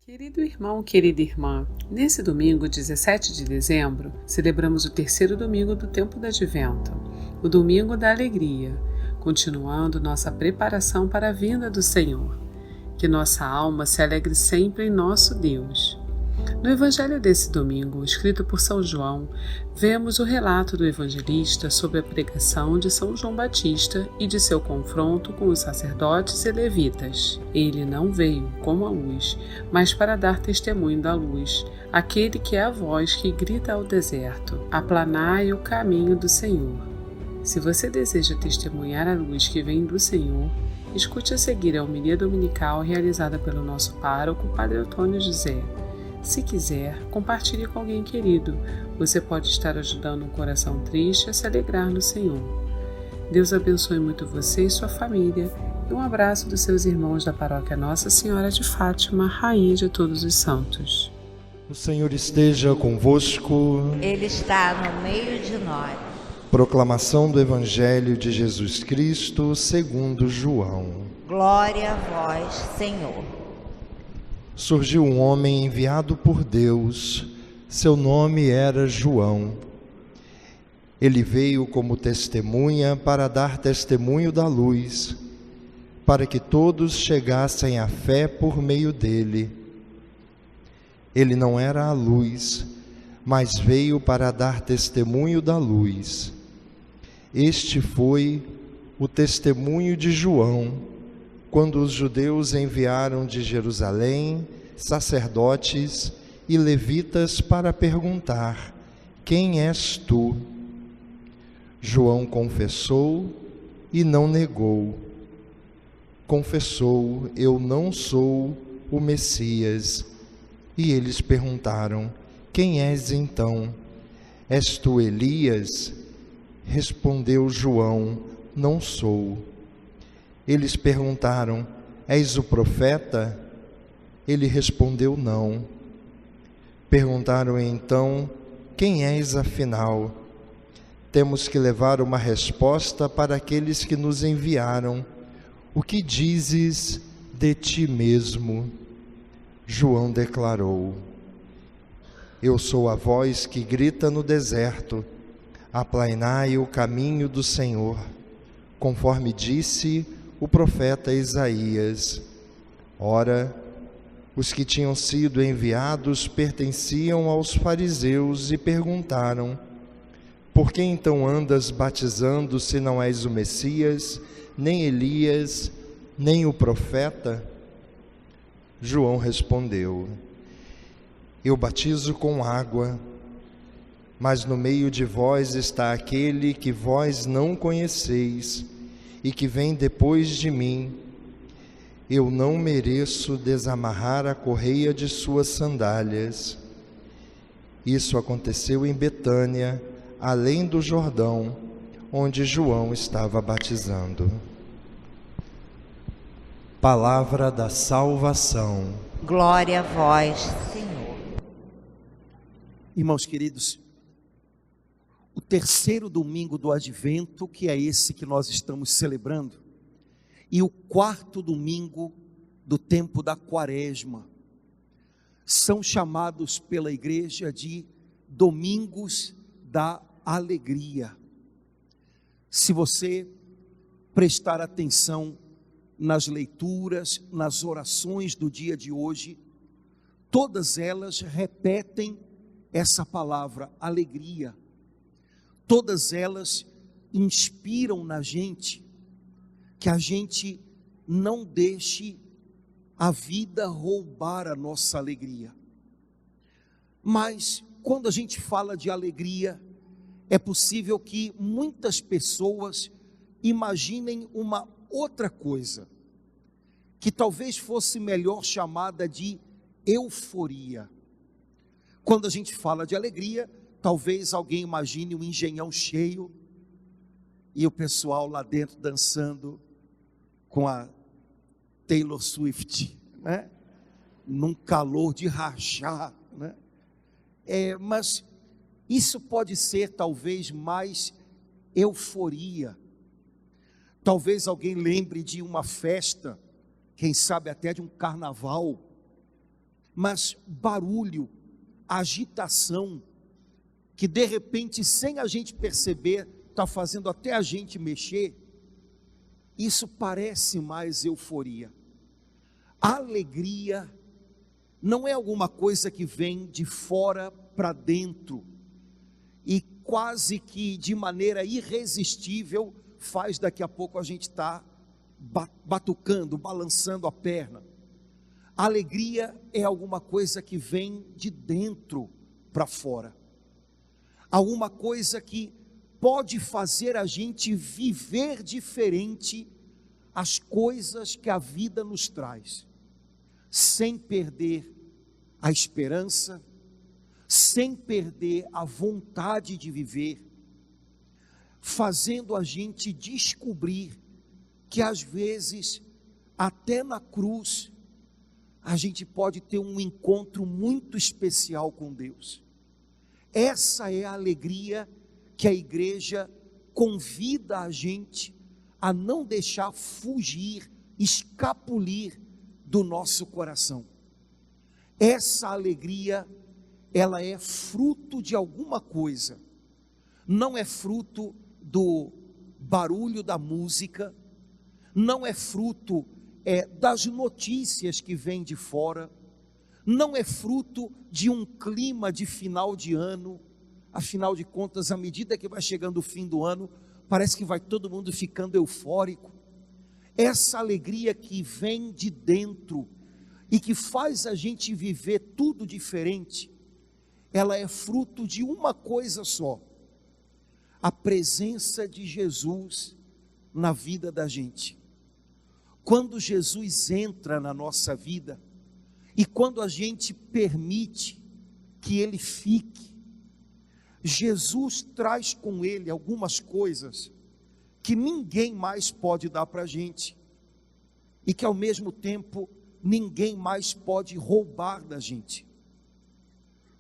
Querido irmão, querida irmã, nesse domingo, 17 de dezembro, celebramos o terceiro domingo do tempo do Advento, o domingo da alegria, continuando nossa preparação para a vinda do Senhor. Que nossa alma se alegre sempre em nosso Deus. No evangelho desse domingo, escrito por São João, vemos o relato do evangelista sobre a pregação de São João Batista e de seu confronto com os sacerdotes e levitas. Ele não veio como a luz, mas para dar testemunho da luz, aquele que é a voz que grita ao deserto: aplanai o caminho do Senhor. Se você deseja testemunhar a luz que vem do Senhor, escute a seguir a homilia dominical realizada pelo nosso pároco, Padre Antônio José. Se quiser, compartilhe com alguém querido. Você pode estar ajudando um coração triste a se alegrar no Senhor. Deus abençoe muito você e sua família. E um abraço dos seus irmãos da paróquia Nossa Senhora de Fátima, Rainha de todos os santos. O Senhor esteja convosco. Ele está no meio de nós. Proclamação do Evangelho de Jesus Cristo segundo João. Glória a vós, Senhor. Surgiu um homem enviado por Deus, seu nome era João. Ele veio como testemunha para dar testemunho da luz, para que todos chegassem à fé por meio dele. Ele não era a luz, mas veio para dar testemunho da luz. Este foi o testemunho de João, quando os judeus enviaram de Jerusalém sacerdotes e levitas para perguntar: quem és tu? João confessou e não negou. Confessou: eu não sou o Messias. E eles perguntaram: quem és então? És tu Elias? Respondeu João: não sou. Eles perguntaram: és o profeta? Ele respondeu: não. Perguntaram então: quem és afinal? Temos que levar uma resposta para aqueles que nos enviaram. O que dizes de ti mesmo? João declarou: eu sou a voz que grita no deserto, aplanai o caminho do Senhor, conforme disse o profeta Isaías. Ora, os que tinham sido enviados pertenciam aos fariseus e perguntaram: por que então andas batizando se não és o Messias, nem Elias, nem o profeta? João respondeu: eu batizo com água, mas no meio de vós está aquele que vós não conheceis e que vem depois de mim. Eu não mereço desamarrar a correia de suas sandálias. Isso aconteceu em Betânia, além do Jordão, onde João estava batizando. Palavra da salvação. Glória a vós, Senhor. Irmãos queridos, o terceiro domingo do Advento, que é esse que nós estamos celebrando, e o quarto domingo do tempo da Quaresma, são chamados pela igreja de domingos da alegria. Se você prestar atenção nas leituras, nas orações do dia de hoje, todas elas repetem essa palavra, alegria. Todas elas inspiram na gente que a gente não deixe a vida roubar a nossa alegria. Mas quando a gente fala de alegria, é possível que muitas pessoas imaginem uma outra coisa, que talvez fosse melhor chamada de euforia. Quando a gente fala de alegria, talvez alguém imagine um engenhão cheio e o pessoal lá dentro dançando com a Taylor Swift, né? Num calor de rachar, né? Mas isso pode ser talvez mais euforia. Talvez alguém lembre de uma festa, quem sabe até de um carnaval, mas barulho, agitação, que de repente, sem a gente perceber, está fazendo até a gente mexer, isso parece mais euforia. Alegria não é alguma coisa que vem de fora para dentro e quase que de maneira irresistível faz daqui a pouco a gente estar batucando, balançando a perna. Alegria é alguma coisa que vem de dentro para fora, alguma coisa que pode fazer a gente viver diferente as coisas que a vida nos traz, sem perder a esperança, sem perder a vontade de viver, fazendo a gente descobrir que às vezes, até na cruz, a gente pode ter um encontro muito especial com Deus. Essa é a alegria que a igreja convida a gente a não deixar fugir, escapulir do nosso coração. Essa alegria, ela é fruto de alguma coisa, não é fruto do barulho da música, não é fruto das notícias que vêm de fora, não é fruto de um clima de final de ano. Afinal de contas, à medida que vai chegando o fim do ano, parece que vai todo mundo ficando eufórico. Essa alegria que vem de dentro e que faz a gente viver tudo diferente, ela é fruto de uma coisa só: a presença de Jesus na vida da gente. Quando Jesus entra na nossa vida e quando a gente permite que Ele fique, Jesus traz com Ele algumas coisas que ninguém mais pode dar para a gente e que ao mesmo tempo ninguém mais pode roubar da gente.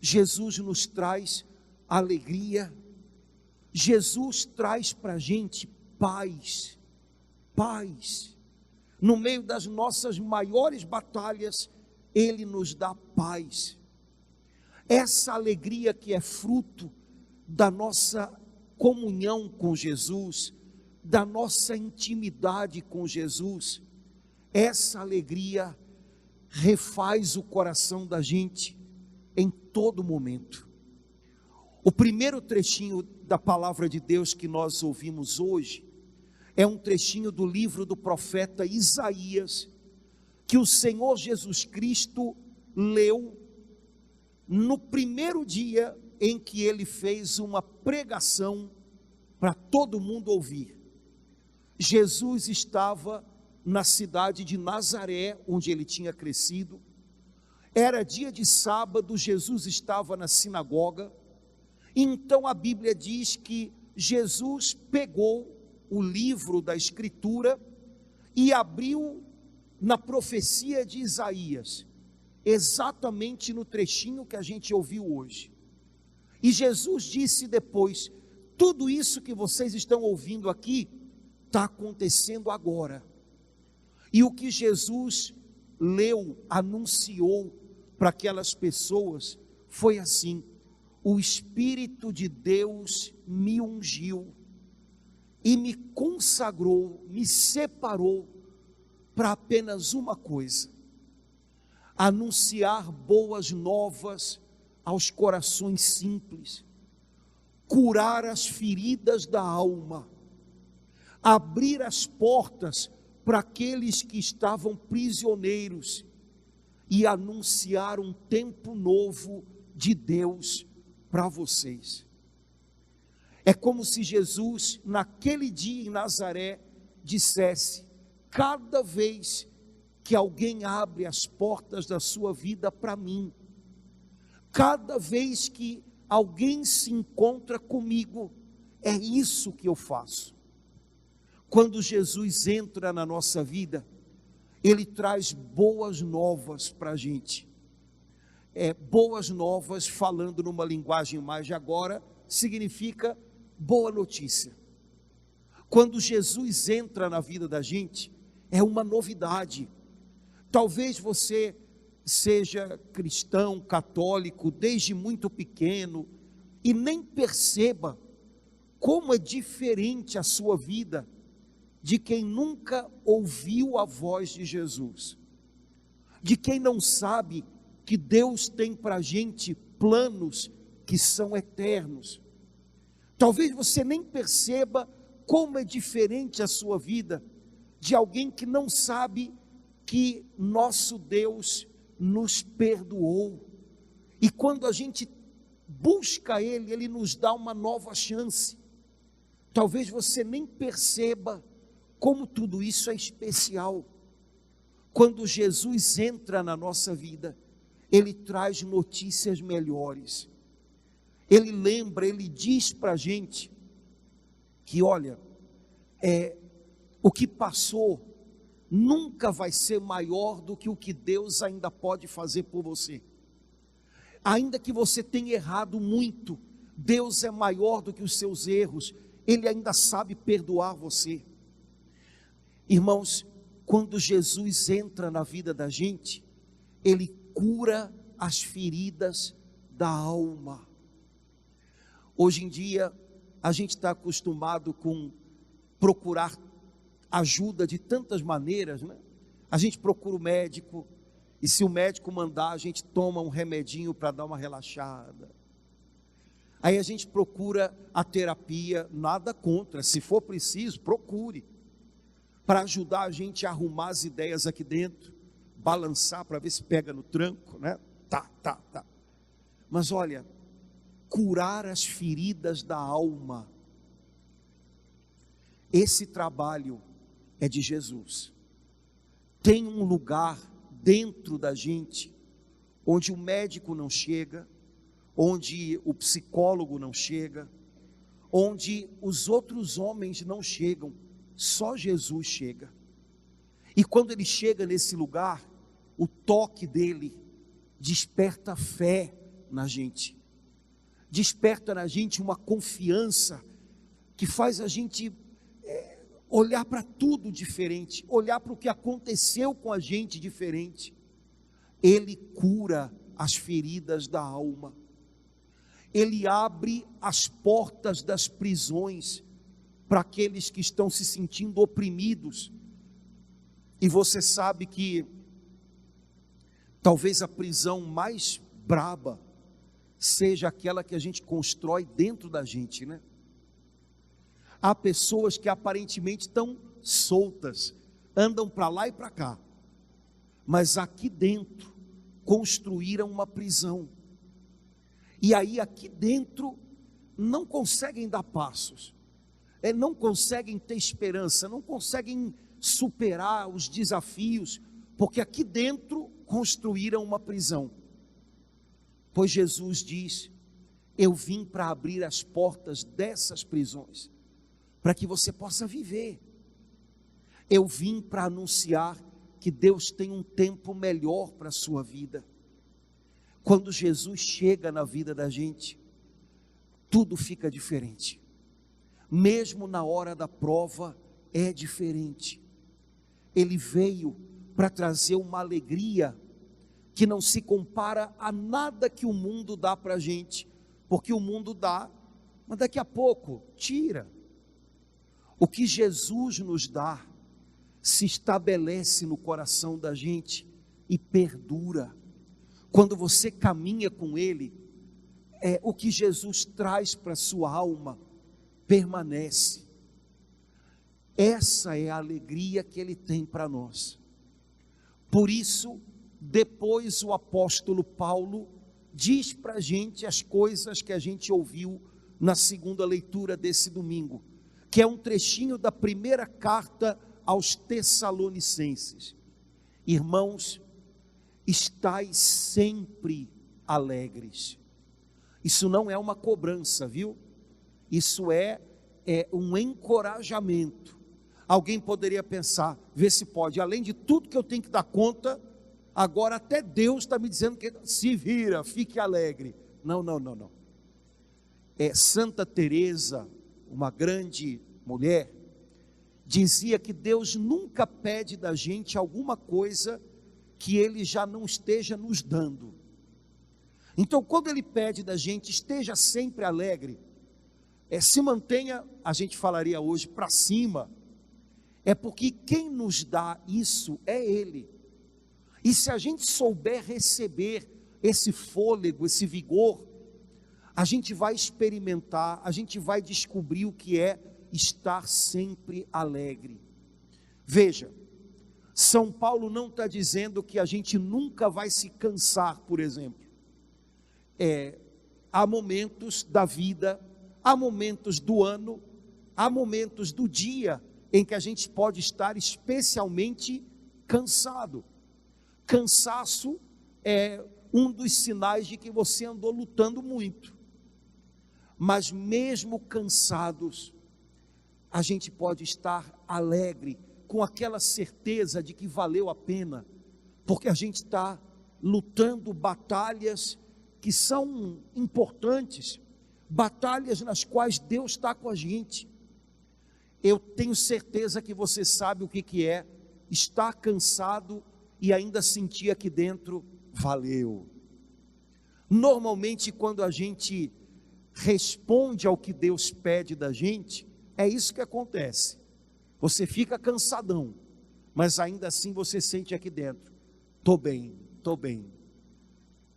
Jesus nos traz alegria, Jesus traz para a gente paz, paz. No meio das nossas maiores batalhas, Ele nos dá paz. Essa alegria que é fruto da nossa comunhão com Jesus, da nossa intimidade com Jesus, essa alegria refaz o coração da gente em todo momento. O primeiro trechinho da palavra de Deus que nós ouvimos hoje é um trechinho do livro do profeta Isaías, que o Senhor Jesus Cristo leu no primeiro dia em que ele fez uma pregação para todo mundo ouvir. Jesus estava na cidade de Nazaré, onde ele tinha crescido. Era dia de sábado, Jesus estava na sinagoga. Então a Bíblia diz que Jesus pegou o livro da Escritura e abriu na profecia de Isaías, exatamente no trechinho que a gente ouviu hoje. E Jesus disse depois: tudo isso que vocês estão ouvindo aqui está acontecendo agora. E o que Jesus leu, anunciou para aquelas pessoas foi assim: o Espírito de Deus me ungiu e me consagrou, me separou para apenas uma coisa: anunciar boas novas aos corações simples, curar as feridas da alma, abrir as portas para aqueles que estavam prisioneiros e anunciar um tempo novo de Deus para vocês. É como se Jesus, naquele dia em Nazaré, dissesse: cada vez que alguém abre as portas da sua vida para mim, cada vez que alguém se encontra comigo, é isso que eu faço. Quando Jesus entra na nossa vida, Ele traz boas novas para a gente. Boas novas, falando numa linguagem mais de agora, significa boa notícia. Quando Jesus entra na vida da gente, é uma novidade. Talvez você seja cristão, católico, desde muito pequeno, e nem perceba como é diferente a sua vida de quem nunca ouviu a voz de Jesus, de quem não sabe que Deus tem para a gente planos que são eternos. Talvez você nem perceba como é diferente a sua vida de alguém que não sabe que nosso Deus nos perdoou, e quando a gente busca Ele, Ele nos dá uma nova chance. Talvez você nem perceba como tudo isso é especial. Quando Jesus entra na nossa vida, Ele traz notícias melhores. Ele lembra, Ele diz para a gente que, olha, o que passou nunca vai ser maior do que o que Deus ainda pode fazer por você. Ainda que você tenha errado muito, Deus é maior do que os seus erros, Ele ainda sabe perdoar você. Irmãos, quando Jesus entra na vida da gente, Ele cura as feridas da alma. Hoje em dia, a gente está acostumado com procurar ajuda de tantas maneiras, né? A gente procura o médico, e se o médico mandar, a gente toma um remedinho para dar uma relaxada. Aí a gente procura a terapia, nada contra, se for preciso, procure, para ajudar a gente a arrumar as ideias aqui dentro, balançar para ver se pega no tranco, né? Tá. Mas olha, curar as feridas da alma, esse trabalho é de Jesus. Tem um lugar dentro da gente, onde o médico não chega, onde o psicólogo não chega, onde os outros homens não chegam, só Jesus chega. E quando Ele chega nesse lugar, o toque dEle desperta fé na gente, desperta na gente uma confiança, que faz a gente olhar para tudo diferente, olhar para o que aconteceu com a gente diferente. Ele cura as feridas da alma, Ele abre as portas das prisões para aqueles que estão se sentindo oprimidos. E você sabe que talvez a prisão mais braba seja aquela que a gente constrói dentro da gente, né? Há pessoas que aparentemente estão soltas, andam para lá e para cá, mas aqui dentro construíram uma prisão, e aí aqui dentro não conseguem dar passos, não conseguem ter esperança, não conseguem superar os desafios, porque aqui dentro construíram uma prisão. Pois Jesus diz: eu vim para abrir as portas dessas prisões, para que você possa viver. Eu vim para anunciar que Deus tem um tempo melhor para a sua vida. Quando Jesus chega na vida da gente, tudo fica diferente. Mesmo na hora da prova, é diferente. Ele veio para trazer uma alegria que não se compara a nada que o mundo dá para a gente, porque o mundo dá, mas daqui a pouco tira. O que Jesus nos dá se estabelece no coração da gente e perdura. Quando você caminha com Ele, o que Jesus traz para a sua alma permanece. Essa é a alegria que Ele tem para nós. Por isso, depois o apóstolo Paulo diz para a gente as coisas que a gente ouviu na segunda leitura desse domingo, que é um trechinho da primeira carta aos Tessalonicenses. Irmãos, estais sempre alegres. Isso não é uma cobrança, viu? Isso é um encorajamento. Alguém poderia pensar, vê se pode, além de tudo que eu tenho que dar conta, agora até Deus está me dizendo que se vira, fique alegre. Não. Santa Teresa, uma grande mulher, dizia que Deus nunca pede da gente alguma coisa que Ele já não esteja nos dando. Então, quando Ele pede da gente, esteja sempre alegre, se mantenha, a gente falaria hoje, para cima, é porque quem nos dá isso é Ele. E se a gente souber receber esse fôlego, esse vigor, a gente vai experimentar, a gente vai descobrir o que é estar sempre alegre. Veja, São Paulo não está dizendo que a gente nunca vai se cansar, por exemplo. Há momentos da vida, há momentos do ano, há momentos do dia em que a gente pode estar especialmente cansado. Cansaço é um dos sinais de que você andou lutando muito. Mas mesmo cansados, a gente pode estar alegre, com aquela certeza de que valeu a pena, porque a gente está lutando batalhas que são importantes, batalhas nas quais Deus está com a gente. Eu tenho certeza que você sabe o que é estar cansado e ainda sentir aqui dentro, valeu. Normalmente quando a gente responde ao que Deus pede da gente, é isso que acontece. Você fica cansadão, mas ainda assim você sente aqui dentro, estou bem,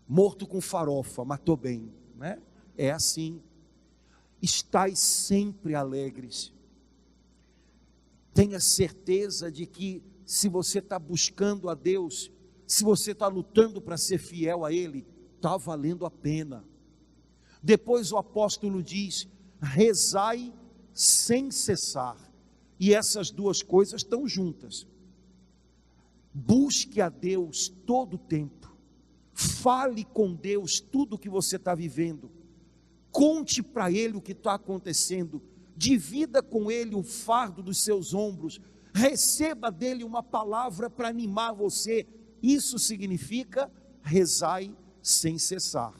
morto com farofa, mas estou bem, né? É assim. Estais sempre alegres. Tenha certeza de que se você está buscando a Deus, se você está lutando para ser fiel a Ele, está valendo a pena. Depois o apóstolo diz, rezai sem cessar, e essas duas coisas estão juntas. Busque a Deus todo o tempo, fale com Deus tudo o que você está vivendo, conte para Ele o que está acontecendo, divida com Ele o fardo dos seus ombros, receba dele uma palavra para animar você. Isso significa rezai sem cessar.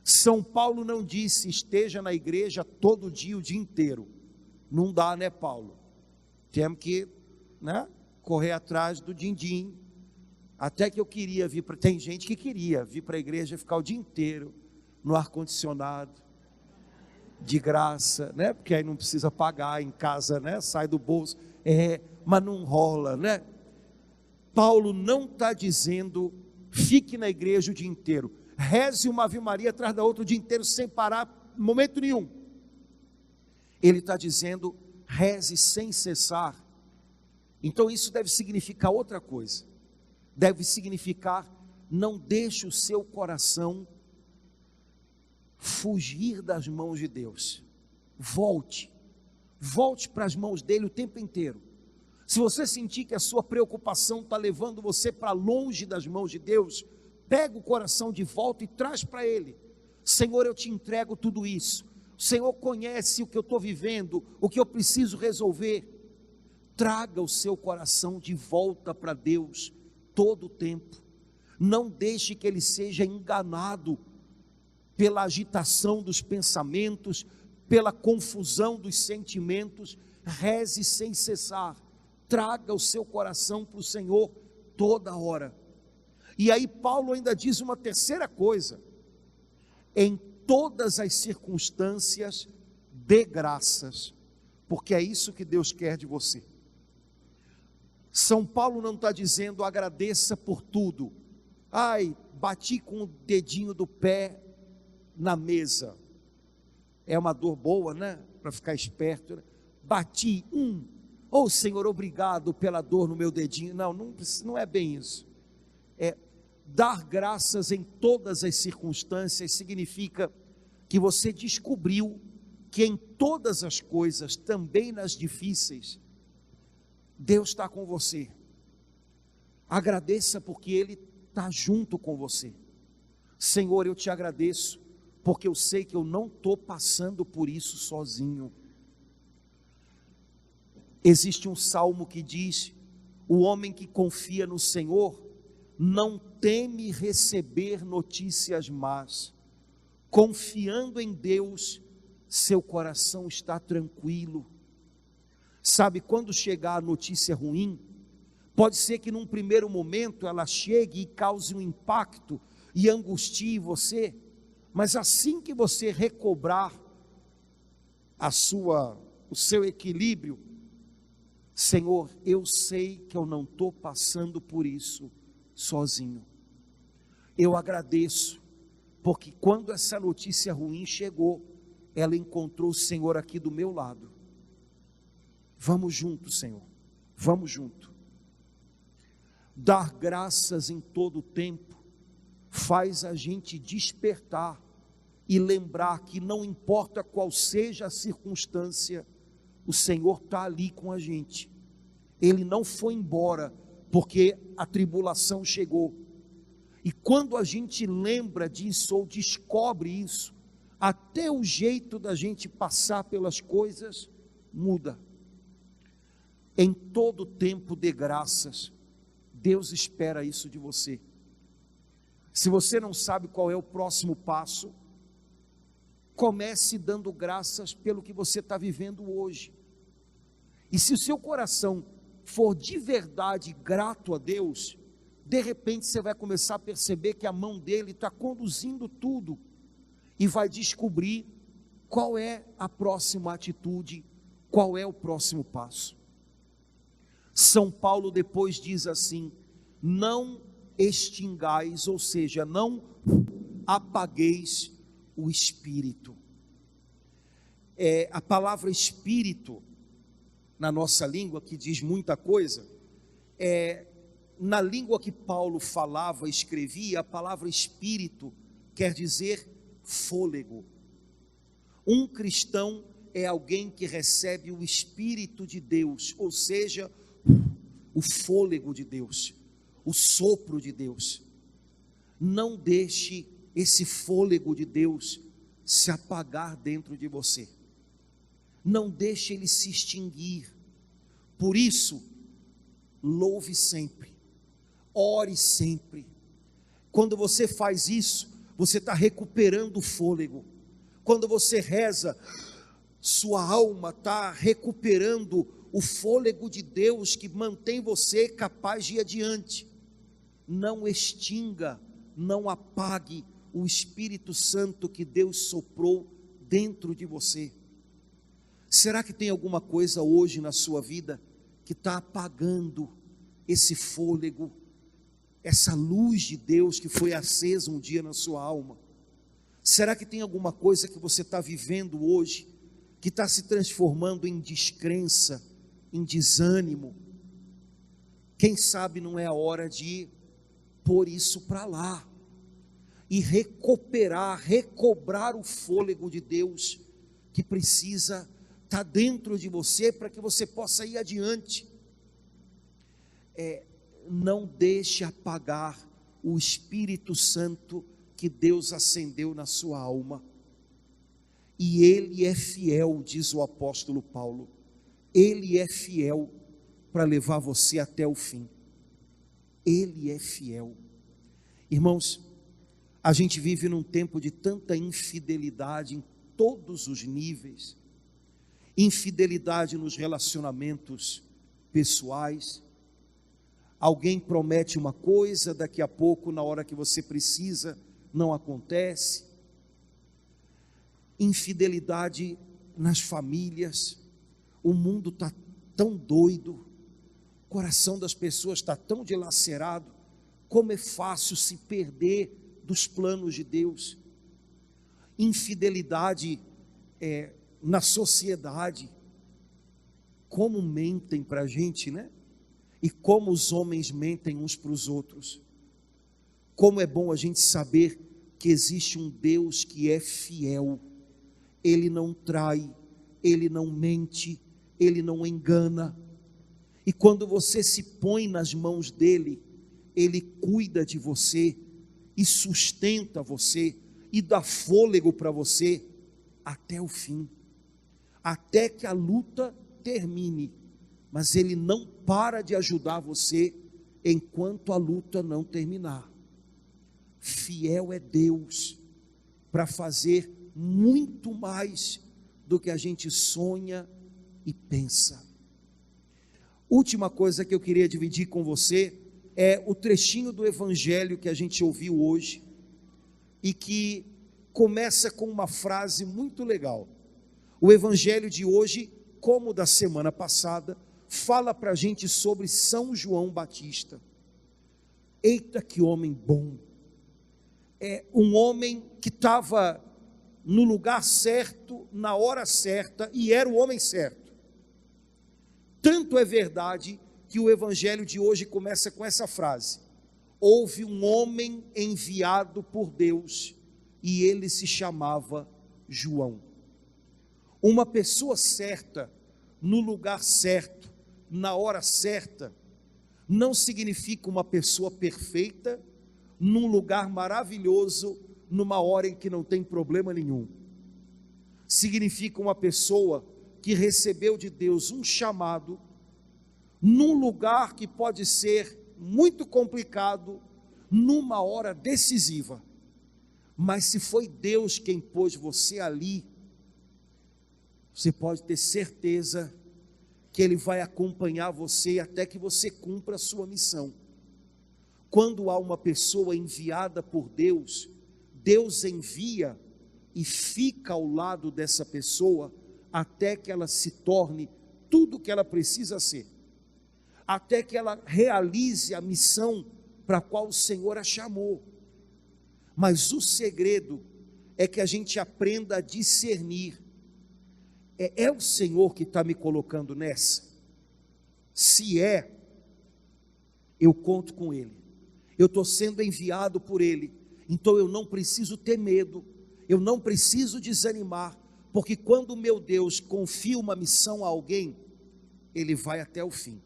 São Paulo não disse esteja na igreja todo dia, o dia inteiro. Não dá, né, Paulo? Temos que, correr atrás do din-din. Até que eu queria vir para... Tem gente que queria vir para a igreja e ficar o dia inteiro no ar-condicionado, de graça, né? Porque aí não precisa pagar em casa, né? Sai do bolso. Mas não rola, né? Paulo não está dizendo fique na igreja o dia inteiro, reze uma Ave Maria atrás da outra o dia inteiro sem parar, momento nenhum. Ele está dizendo reze sem cessar. Então isso deve significar outra coisa. Deve significar não deixe o seu coração fugir das mãos de Deus. Volte para as mãos dele o tempo inteiro. Se você sentir que a sua preocupação está levando você para longe das mãos de Deus, pega o coração de volta e traz para Ele. Senhor, eu te entrego tudo isso. O Senhor conhece o que eu estou vivendo, o que eu preciso resolver. Traga o seu coração de volta para Deus todo o tempo. Não deixe que ele seja enganado pela agitação dos pensamentos, pela confusão dos sentimentos. Reze sem cessar. Traga o seu coração para o Senhor toda hora. E aí Paulo ainda diz uma terceira coisa: em todas as circunstâncias dê graças, porque é isso que Deus quer de você. São Paulo não está dizendo agradeça por tudo. Bati com o dedinho do pé na mesa, é uma dor boa, né? Para ficar esperto, né? Bati, Senhor, obrigado pela dor no meu dedinho. Não é bem isso. Dar graças em todas as circunstâncias significa que você descobriu que em todas as coisas, também nas difíceis, Deus está com você. Agradeça porque Ele está junto com você. Senhor, eu te agradeço porque eu sei que eu não estou passando por isso sozinho. Existe um salmo que diz: o homem que confia no Senhor não teme receber notícias más. Confiando em Deus, seu coração está tranquilo. Sabe, quando chegar a notícia ruim, Pode ser que num primeiro momento ela chegue e cause um impacto e angustie você, mas assim que você recobrar o seu equilíbrio, Senhor, eu sei que eu não estou passando por isso sozinho. Eu agradeço, porque quando essa notícia ruim chegou, ela encontrou o Senhor aqui do meu lado. Vamos junto, Senhor, vamos junto. Dar graças em todo o tempo faz a gente despertar e lembrar que não importa qual seja a circunstância, o Senhor está ali com a gente. Ele não foi embora porque a tribulação chegou. E quando a gente lembra disso ou descobre isso, até o jeito da gente passar pelas coisas muda. Em todo tempo dê graças. Deus espera isso de você. Se você não sabe qual é o próximo passo, comece dando graças pelo que você está vivendo hoje. E se o seu coração for de verdade grato a Deus, de repente você vai começar a perceber que a mão dele está conduzindo tudo, e vai descobrir qual é a próxima atitude, qual é o próximo passo. São Paulo depois diz assim: não extingais, ou seja, não apagueis o espírito. A palavra espírito, na nossa língua, que diz muita coisa, na língua que Paulo falava, escrevia, a palavra espírito quer dizer fôlego. Um cristão é alguém que recebe o Espírito de Deus, ou seja, o fôlego de Deus, o sopro de Deus. Não deixe esse fôlego de Deus se apagar dentro de você. Não deixe ele se extinguir. Por isso, louve sempre, ore sempre. Quando você faz isso, você está recuperando o fôlego. Quando você reza, sua alma está recuperando o fôlego de Deus que mantém você capaz de ir adiante. Não extinga, não apague o Espírito Santo que Deus soprou dentro de você. Será que tem alguma coisa hoje na sua vida que está apagando esse fôlego, essa luz de Deus que foi acesa um dia na sua alma? Será que tem alguma coisa que você está vivendo hoje que está se transformando em descrença, em desânimo? Quem sabe não é a hora de pôr isso para lá e recobrar o fôlego de Deus que precisa estar dentro de você para que você possa ir adiante. Não deixe apagar o Espírito Santo que Deus acendeu na sua alma. E Ele é fiel, diz o apóstolo Paulo. Ele é fiel para levar você até o fim. Ele é fiel. Irmãos, a gente vive num tempo de tanta infidelidade em todos os níveis. Infidelidade nos relacionamentos pessoais. Alguém promete uma coisa, daqui a pouco, na hora que você precisa, não acontece. Infidelidade nas famílias. O mundo está tão doido, o coração das pessoas está tão dilacerado. Como é fácil se perder dos planos de Deus. Infidelidade na sociedade. Como mentem para a gente, né? E como os homens mentem uns para os outros. Como é bom a gente saber que existe um Deus que é fiel. Ele não trai, Ele não mente, Ele não engana. E quando você se põe nas mãos dEle, Ele cuida de você e sustenta você e dá fôlego para você até o fim, até que a luta termine. Mas Ele não para de ajudar você enquanto a luta não terminar. Fiel é Deus para fazer muito mais do que a gente sonha e pensa. Última coisa que eu queria dividir com você é o trechinho do evangelho que a gente ouviu hoje e que começa com uma frase muito legal. O evangelho de hoje, como o da semana passada, fala para a gente sobre São João Batista. Eita, que homem bom! É um homem que estava no lugar certo, na hora certa, e era o homem certo. Tanto é verdade que o evangelho de hoje começa com essa frase: houve um homem enviado por Deus, e ele se chamava João. Uma pessoa certa, no lugar certo, na hora certa, não significa uma pessoa perfeita, num lugar maravilhoso, numa hora em que não tem problema nenhum. Significa uma pessoa que recebeu de Deus um chamado, num lugar que pode ser muito complicado, numa hora decisiva. Mas se foi Deus quem pôs você ali, você pode ter certeza que Ele vai acompanhar você até que você cumpra a sua missão. Quando há uma pessoa enviada por Deus, Deus envia e fica ao lado dessa pessoa até que ela se torne tudo o que ela precisa ser, até que ela realize a missão para a qual o Senhor a chamou. Mas o segredo é que a gente aprenda a discernir. É o Senhor que está me colocando nessa? Se é, eu conto com Ele. Eu estou sendo enviado por Ele, então eu não preciso ter medo, eu não preciso desanimar, porque quando o meu Deus confia uma missão a alguém, Ele vai até o fim.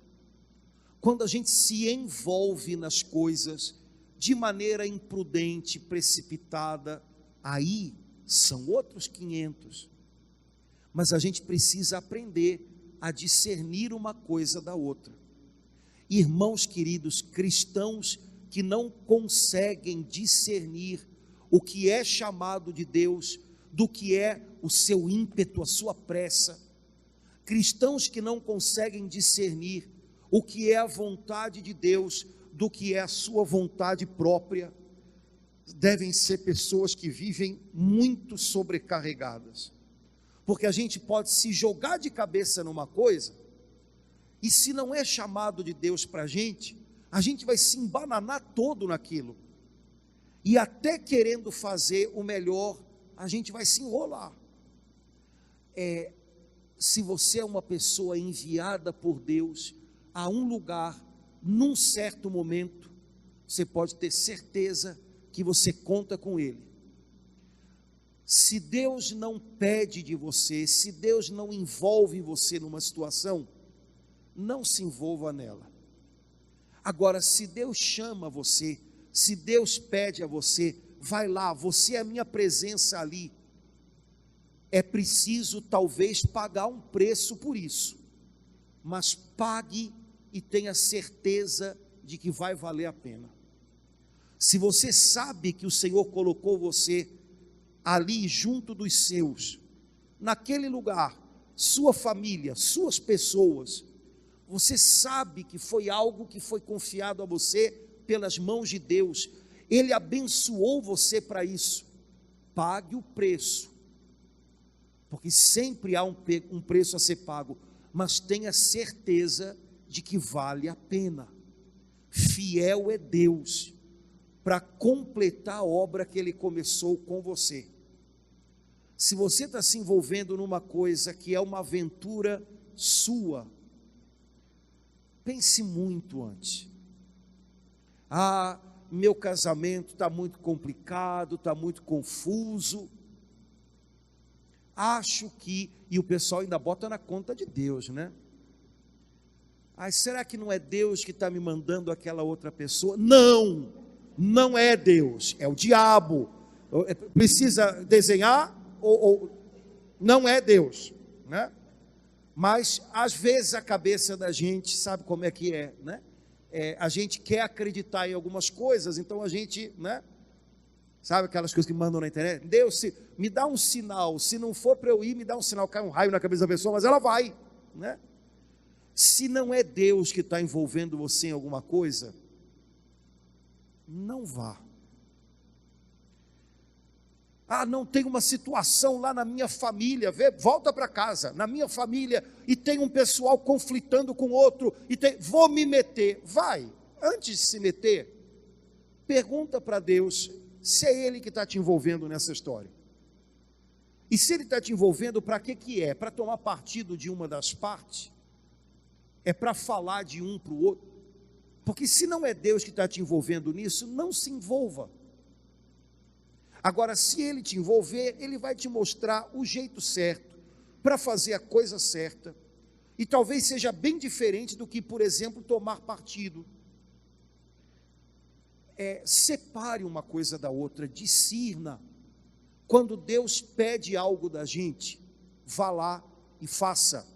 Quando a gente se envolve nas coisas de maneira imprudente, precipitada, aí são outros 500. Mas a gente precisa aprender a discernir uma coisa da outra. Irmãos queridos, cristãos que não conseguem discernir o que é chamado de Deus, do que é o seu ímpeto, a sua pressa. Cristãos que não conseguem discernir o que é a vontade de Deus, do que é a sua vontade própria, devem ser pessoas que vivem muito sobrecarregadas. Porque a gente pode se jogar de cabeça numa coisa, e se não é chamado de Deus para a gente vai se embananar todo naquilo, e até querendo fazer o melhor, a gente vai se enrolar. Se você é uma pessoa enviada por Deus a um lugar, num certo momento, você pode ter certeza que você conta com Ele. Se Deus não pede de você, se Deus não envolve você numa situação, não se envolva nela. Agora, se Deus chama você, se Deus pede a você, vai lá, você é a minha presença ali. É preciso talvez pagar um preço por isso, mas pague e tenha certeza de que vai valer a pena. Se você sabe que o Senhor colocou você ali junto dos seus, naquele lugar, sua família, suas pessoas, você sabe que foi algo que foi confiado a você pelas mãos de Deus, Ele abençoou você para isso, pague o preço, porque sempre há um preço a ser pago, mas tenha certeza de que vale a pena. Fiel é Deus para completar a obra que Ele começou com você. Se você está se envolvendo numa coisa que é uma aventura sua, pense muito antes. Meu casamento está muito complicado, está muito confuso, acho que, e o pessoal ainda bota na conta de Deus, né? Será que não é Deus que está me mandando aquela outra pessoa? Não, não é Deus, é o diabo. Precisa desenhar ou não é Deus, né? Mas às vezes a cabeça da gente sabe como é que é, né? A gente quer acreditar em algumas coisas, então a gente, né? Sabe aquelas coisas que mandam na internet? Deus, me dá um sinal, se não for para eu ir, me dá um sinal, cai um raio na cabeça da pessoa, mas ela vai, né? Se não é Deus que está envolvendo você em alguma coisa, não vá. Ah, não, tem uma situação lá na minha família, volta para casa, na minha família, e tem um pessoal conflitando com outro, vou me meter. Vai, antes de se meter, pergunta para Deus se é Ele que está te envolvendo nessa história. E se Ele está te envolvendo, para que é? Para tomar partido de uma das partes? É para falar de um para o outro? Porque se não é Deus que está te envolvendo nisso, não se envolva. Agora, se Ele te envolver, Ele vai te mostrar o jeito certo, para fazer a coisa certa, e talvez seja bem diferente do que, por exemplo, tomar partido. Separe uma coisa da outra, discirna. Quando Deus pede algo da gente, vá lá e faça,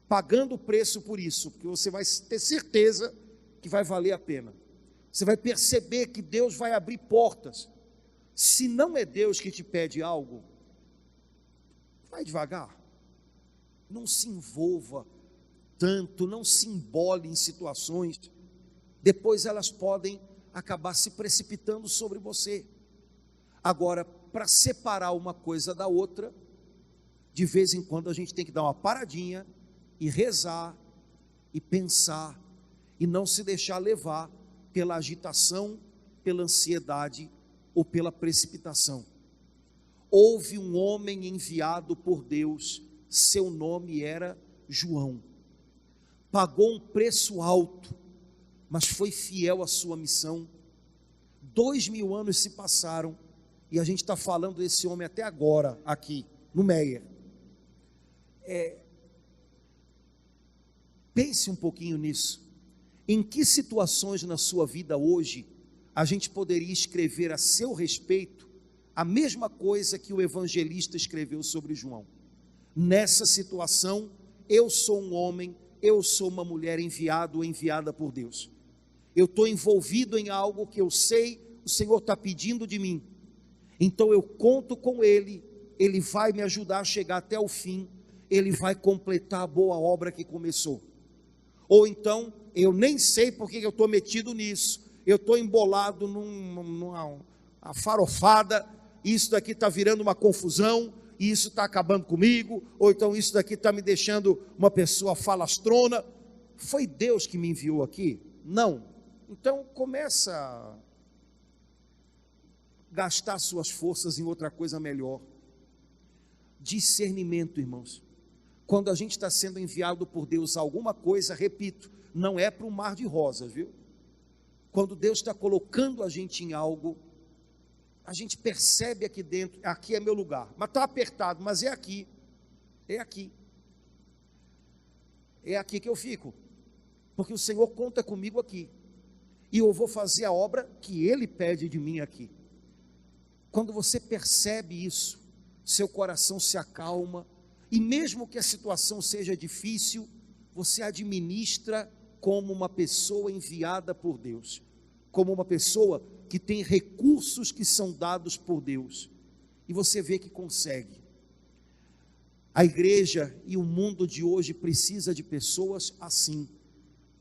pagando o preço por isso, porque você vai ter certeza que vai valer a pena. Você vai perceber que Deus vai abrir portas. Se não é Deus que te pede algo, vai devagar, não se envolva tanto, não se embole em situações, depois elas podem acabar se precipitando sobre você. Agora, para separar uma coisa da outra, de vez em quando a gente tem que dar uma paradinha e rezar e pensar e não se deixar levar pela agitação, pela ansiedade ou pela precipitação. Houve um homem enviado por Deus, seu nome era João, pagou um preço alto, mas foi fiel à sua missão. 2000 anos se passaram, e a gente está falando desse homem até agora, aqui, no Meier. Pense um pouquinho nisso, em que situações na sua vida hoje, a gente poderia escrever a seu respeito a mesma coisa que o evangelista escreveu sobre João. Nessa situação, eu sou um homem, eu sou uma mulher enviado ou enviada por Deus. Eu estou envolvido em algo que eu sei, o Senhor está pedindo de mim. Então eu conto com Ele, Ele vai me ajudar a chegar até o fim, Ele vai completar a boa obra que começou. Ou então, eu nem sei porque eu estou metido nisso, eu estou embolado numa farofada, isso daqui está virando uma confusão, e isso está acabando comigo, ou então isso daqui está me deixando uma pessoa falastrona. Foi Deus que me enviou aqui? Não. Então começa a gastar suas forças em outra coisa melhor. Discernimento, irmãos. Quando a gente está sendo enviado por Deus a alguma coisa, repito, não é para um mar de rosas, viu? Quando Deus está colocando a gente em algo, a gente percebe aqui dentro, aqui é meu lugar, mas está apertado, mas é aqui que eu fico, porque o Senhor conta comigo aqui, e eu vou fazer a obra que Ele pede de mim aqui. Quando você percebe isso, seu coração se acalma, e mesmo que a situação seja difícil, você administra como uma pessoa enviada por Deus, como uma pessoa que tem recursos que são dados por Deus, e você vê que consegue. A igreja e o mundo de hoje precisa de pessoas assim,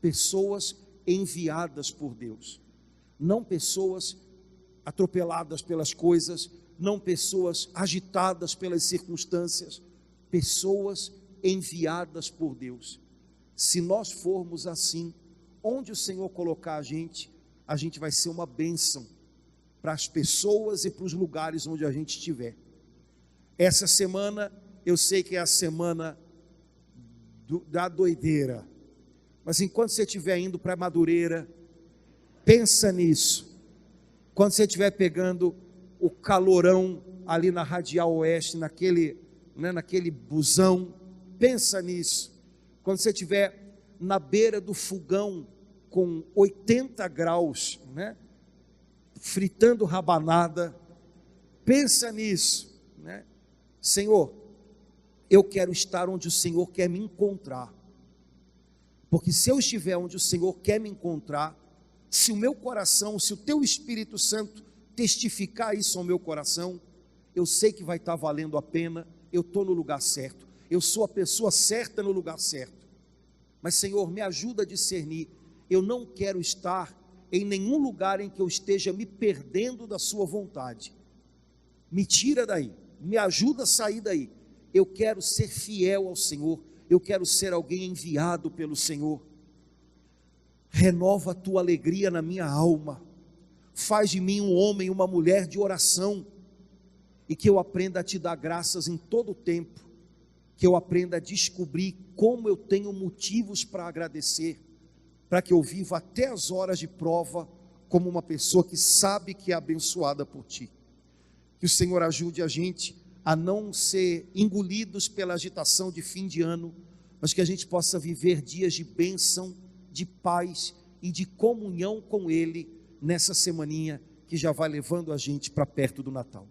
pessoas enviadas por Deus, não pessoas atropeladas pelas coisas, não pessoas agitadas pelas circunstâncias, pessoas enviadas por Deus. Se nós formos assim, onde o Senhor colocar a gente vai ser uma bênção para as pessoas e para os lugares onde a gente estiver. Essa semana, eu sei que é a semana da doideira, mas enquanto você estiver indo para Madureira, pensa nisso. Quando você estiver pegando o calorão ali na Radial Oeste, naquele busão, pensa nisso. Quando você estiver na beira do fogão, com 80 graus, fritando rabanada, pensa nisso, Senhor, eu quero estar onde o Senhor quer me encontrar, porque se eu estiver onde o Senhor quer me encontrar, se o meu coração, se o teu Espírito Santo testificar isso ao meu coração, eu sei que vai estar valendo a pena, eu estou no lugar certo, eu sou a pessoa certa no lugar certo. Mas, Senhor, me ajuda a discernir. Eu não quero estar em nenhum lugar em que eu esteja me perdendo da sua vontade. Me tira daí, me ajuda a sair daí. Eu quero ser fiel ao Senhor, eu quero ser alguém enviado pelo Senhor. Renova a tua alegria na minha alma. Faz de mim um homem, uma mulher de oração, e que eu aprenda a te dar graças em todo o tempo, que eu aprenda a descobrir como eu tenho motivos para agradecer, para que eu viva até as horas de prova como uma pessoa que sabe que é abençoada por ti. Que o Senhor ajude a gente a não ser engolidos pela agitação de fim de ano, mas que a gente possa viver dias de bênção, de paz e de comunhão com Ele nessa semaninha que já vai levando a gente para perto do Natal.